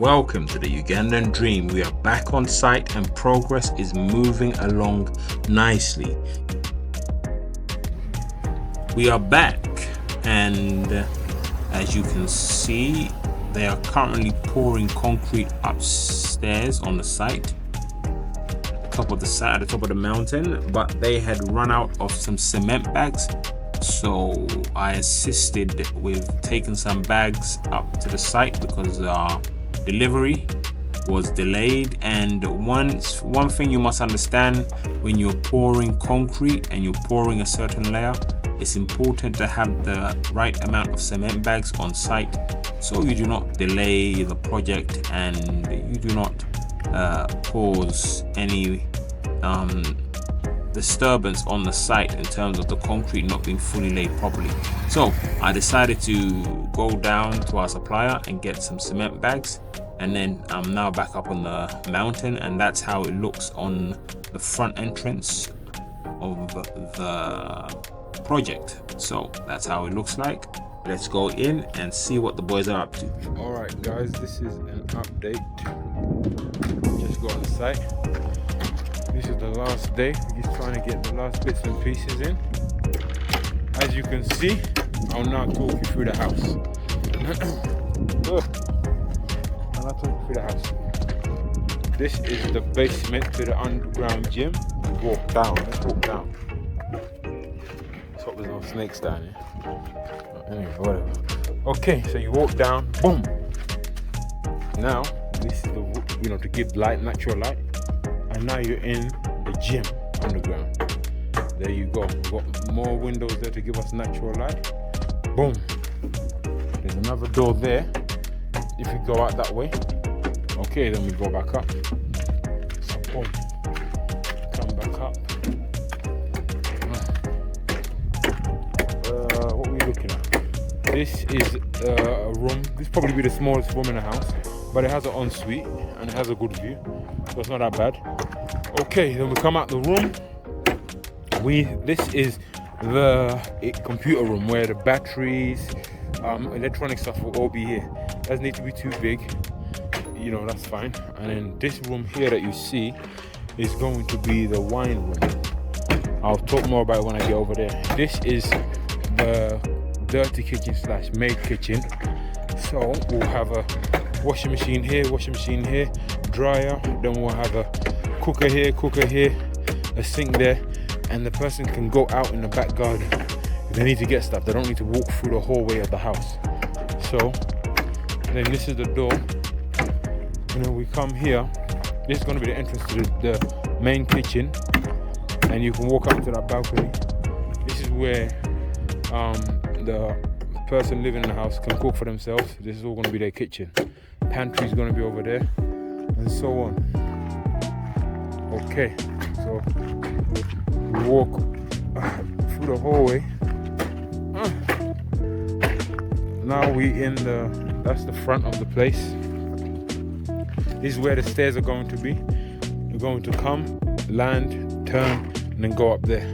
Welcome to the Ugandan Dream. We are back on site and progress is moving along nicely. We are back, and as you can see, they are currently pouring concrete upstairs on the site, at the top of the mountain, but they had run out of some cement bags. So I assisted with taking some bags up to the site because our delivery was delayed. And one thing you must understand, when you're pouring concrete and you're pouring a certain layer, it's important to have the right amount of cement bags on site so you do not delay the project and you do not cause any disturbance on the site in terms of the concrete not being fully laid properly. So I decided to go down to our supplier and get some cement bags, and then I'm now back up on the mountain, and that's how it looks on the front entrance of the project. So that's how it looks like. Let's go in and see what the boys are up to. All right guys, this is an update. Just got on site. This is the last day. We're just trying to get the last bits and pieces in. As you can see, I'll now talk you through the house. This is the basement to the underground gym. Walk down, let's walk down. Let's hope there's no snakes down here. Anyway, whatever. Okay, so you walk down, boom. Now, this is the, to give light, natural light. And now you're in the gym underground. There you go. We've got more windows there to give us natural light. Boom. There's another door there. If you go out that way. Okay, then we go back up. So boom. Come back up. What are we looking at? This is a room. This will probably be the smallest room in the house, but it has an ensuite and it has a good view, so it's not that bad. Okay, then we come out the room. This is the computer room where the batteries, electronic stuff will all be here. Doesn't need to be too big, that's fine. And then this room here that you see is going to be the wine room. I'll talk more about it when I get over there. This is the dirty kitchen / maid kitchen. So we'll have a washing machine here, dryer. Then we'll have a cooker here, a sink there, and the person can go out in the back garden if they need to get stuff. They don't need to walk through the hallway of the house. So then this is the door, and then we come here. This is going to be the entrance to the main kitchen, and you can walk out to that balcony. This is where the person living in the house can cook for themselves. This is all going to be their kitchen. Pantry is going to be over there, and so on. Okay, so we walk through the hallway. Now that's the front of the place. This is where the stairs are going to be. We're going to come, land, turn, and then go up there.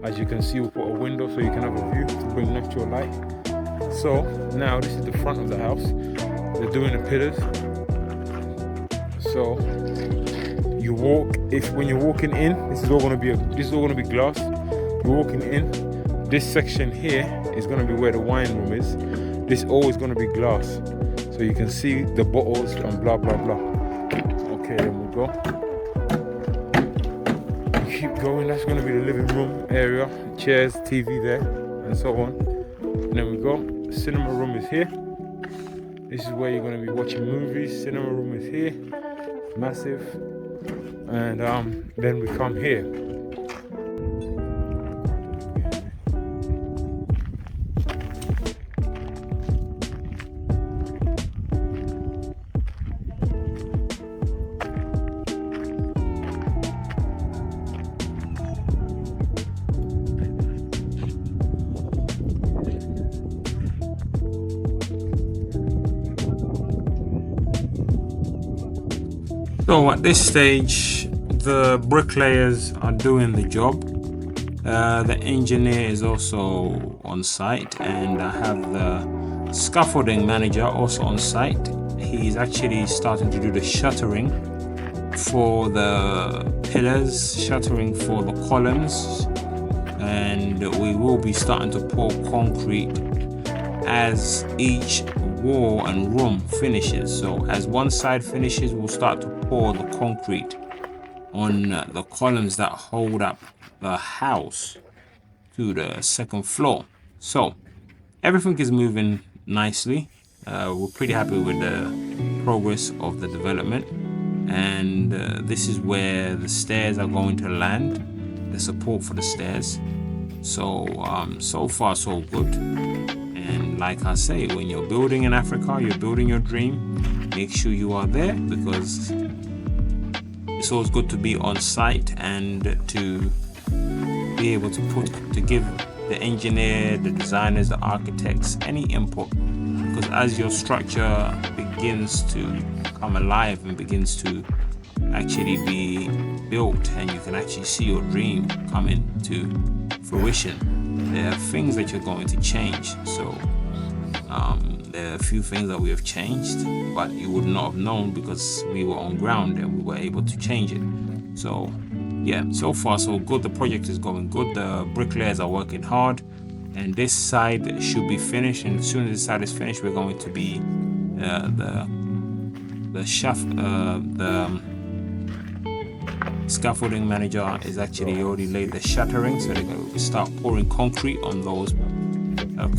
As you can see, we put a window so you can have a view to bring natural light. So now this is the front of the house. They're doing the pillars. So you walk. When you're walking in, this is all going to be glass. You're walking in. This section here is going to be where the wine room is. This is always going to be glass, so you can see the bottles and blah blah blah. Okay, then we go. We keep going. That's going to be the living room area, chairs, TV there, and so on. And then we go. The cinema room is here. This is where you're going to be watching movies. Cinema room is here, massive. And then we come here. So at this stage, the bricklayers are doing the job. The engineer is also on site, and I have the scaffolding manager also on site. he's actually starting to do the shuttering for the pillars, shuttering for the columns, and we will be starting to pour concrete as each wall and room finishes. So as one side finishes, we'll start to pour the concrete on the columns that hold up the house to the second floor. So everything is moving nicely. We're pretty happy with the progress of the development, and this is where the stairs are going to land, the support for the stairs. So so far so good. And like I say, when you're building in Africa, you're building your dream, make sure you are there, because it's always good to be on site and to be able to give the engineer, the designers, the architects any input, because as your structure begins to come alive and begins to actually be built, and you can actually see your dream coming to fruition, there are things that you're going to change. So there are a few things that we have changed, but you would not have known because we were on ground and we were able to change it. So yeah, so far so good. The project is going good. The bricklayers are working hard, and this side should be finished. And as soon as this side is finished, we're going to be the scaffolding manager is actually already laid the shuttering, so they're going to start pouring concrete on those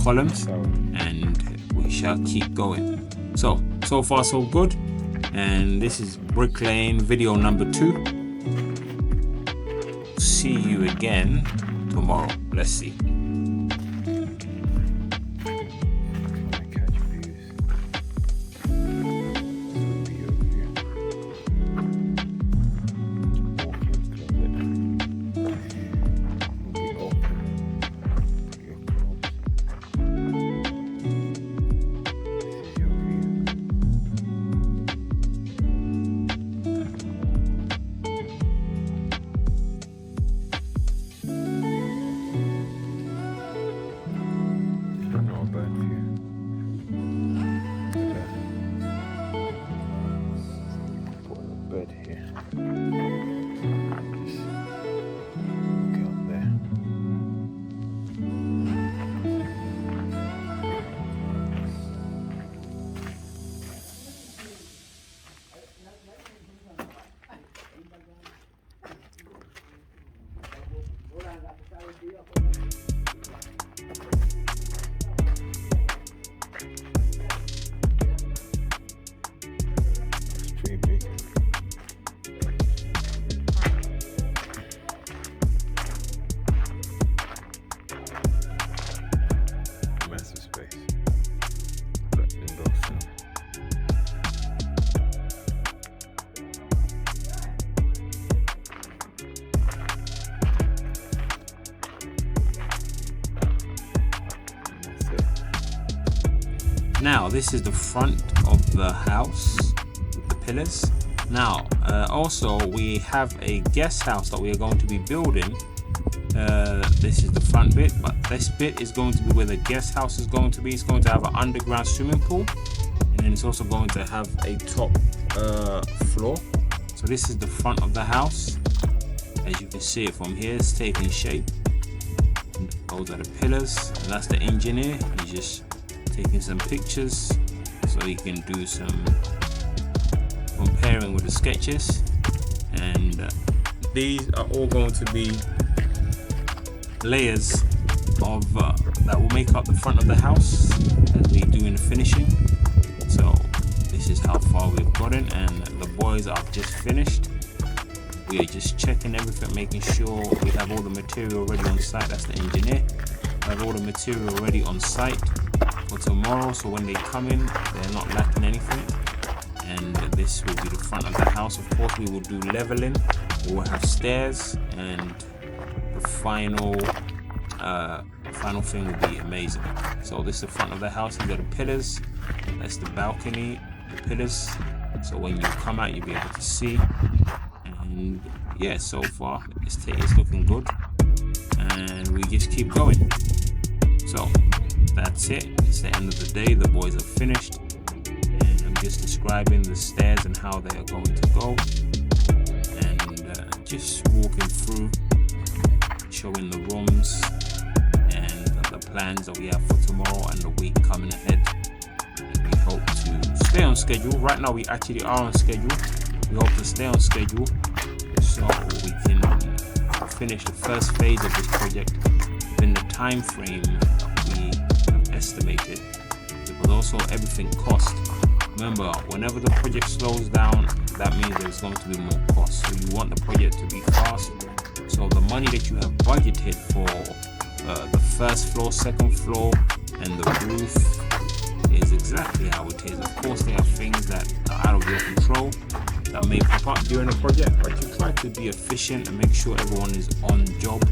columns, and we shall keep going. So far so good. And this is Bricklaying video number 2. See you again tomorrow. Let's see. Now this is the front of the house with the pillars. Now also we have a guest house that we are going to be building. This is the front bit, but this bit is going to be where the guest house is going to be. It's going to have an underground swimming pool, and then it's also going to have a top floor. So this is the front of the house. As you can see it from here, it's taking shape. And those are the pillars, and that's the engineer. He's just taking some pictures so he can do some comparing with the sketches. And these are all going to be layers of that will make up the front of the house as we do in the finishing. So this is how far we've gotten, and the boys are just finished. We are just checking everything, making sure we have all the material ready on site. That's the engineer. We have all the material ready on site for tomorrow, so when they come in, they're not lacking anything. And this will be the front of the house. Of course, we will do leveling. We will have stairs, and the final thing will be amazing. So this is the front of the house. You got the pillars. That's the balcony, the pillars. So when you come out, you'll be able to see. And yeah, so far it's looking good, and we just keep going. So that's it. It's the end of the day. The boys are finished, and just describing the stairs and how they are going to go, and just walking through, showing the rooms and the plans that we have for tomorrow and the week coming ahead. We hope to stay on schedule. Right now we actually are on schedule. We hope to stay on schedule so we can finish the first phase of this project within the time frame that we have estimated. Because also everything costs. Remember, whenever the project slows down, that means there's going to be more costs. So you want the project to be fast. So the money that you have budgeted for the first floor, second floor, and the roof is exactly how it is. Of course, there are things that are out of your control that may pop up during the project, but you try to be efficient and make sure everyone is on job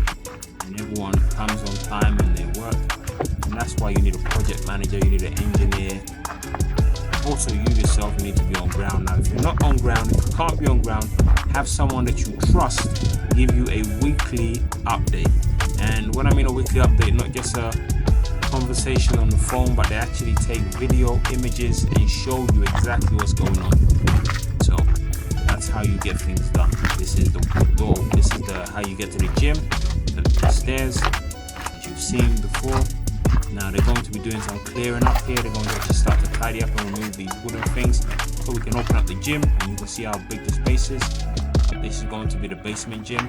and everyone comes on time and they work. And that's why you need a project manager, you need an engineer. Also, you yourself need to be on ground. Now, if you're not on ground, if you can't be on ground, have someone that you trust give you a weekly update. And when I mean a weekly update, not just a conversation on the phone, but they actually take video images and show you exactly what's going on. So that's how you get things done. This is the goal. This is how you get to the gym, the stairs, as you've seen before. Now they're going to be doing some clearing up here. They're going to actually start to tidy up and remove these wooden things so we can open up the gym and you can see how big the space is. This is going to be the basement gym,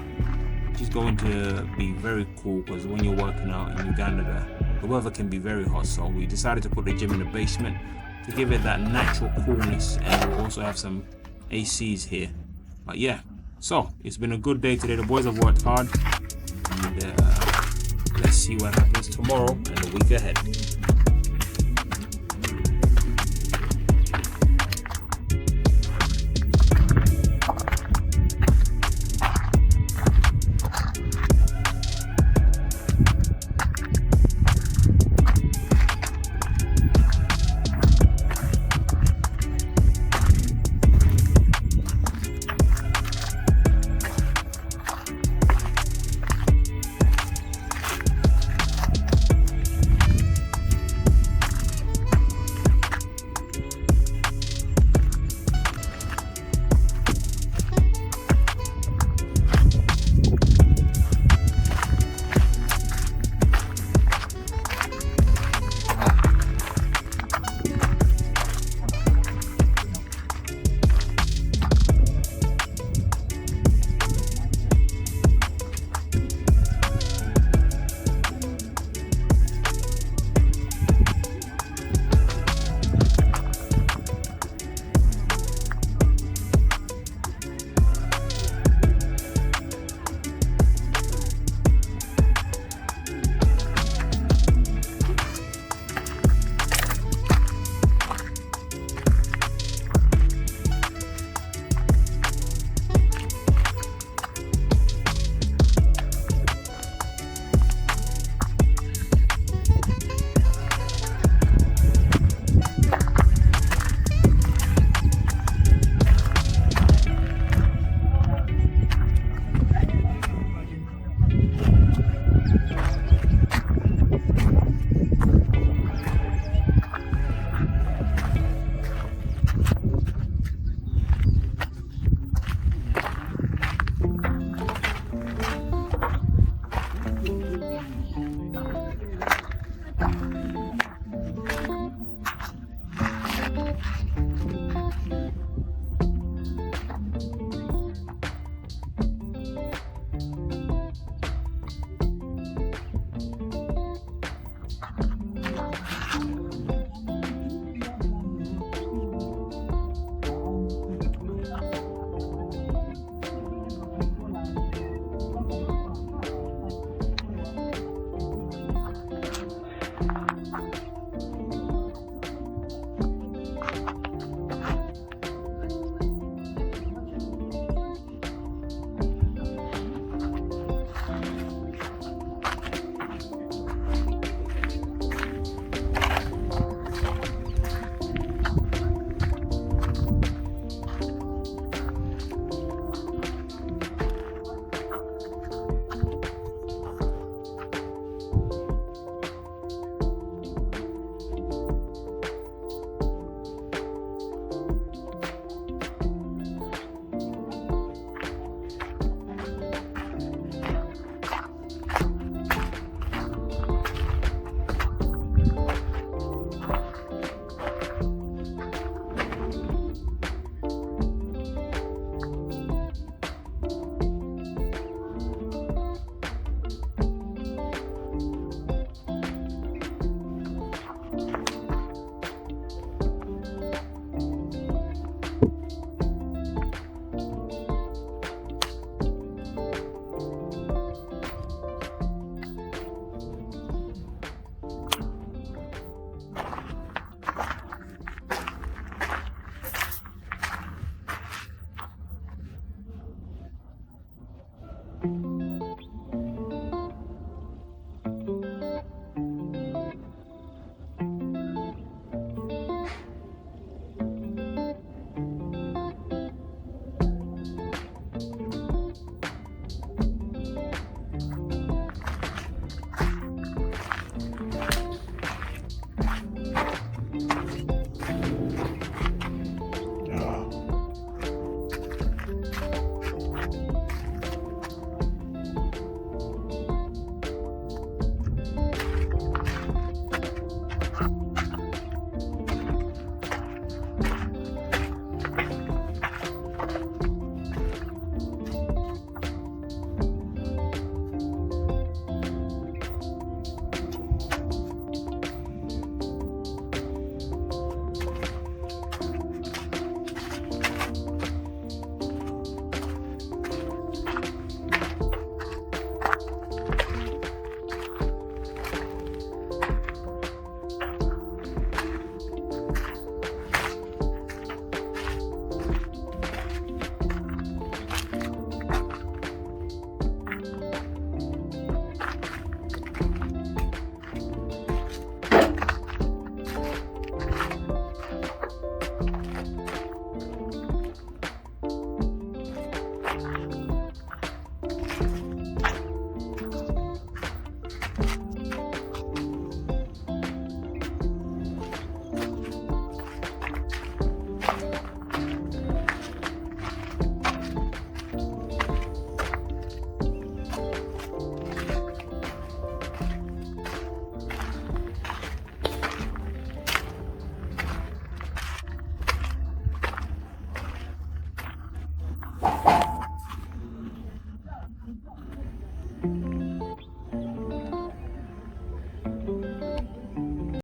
which is going to be very cool because when you're working out in Uganda, the weather can be very hot. So we decided to put the gym in the basement to give it that natural coolness, and we'll also have some ACs here. But yeah, so it's been a good day today. The boys have worked hard, and let's see what happens tomorrow and the week ahead.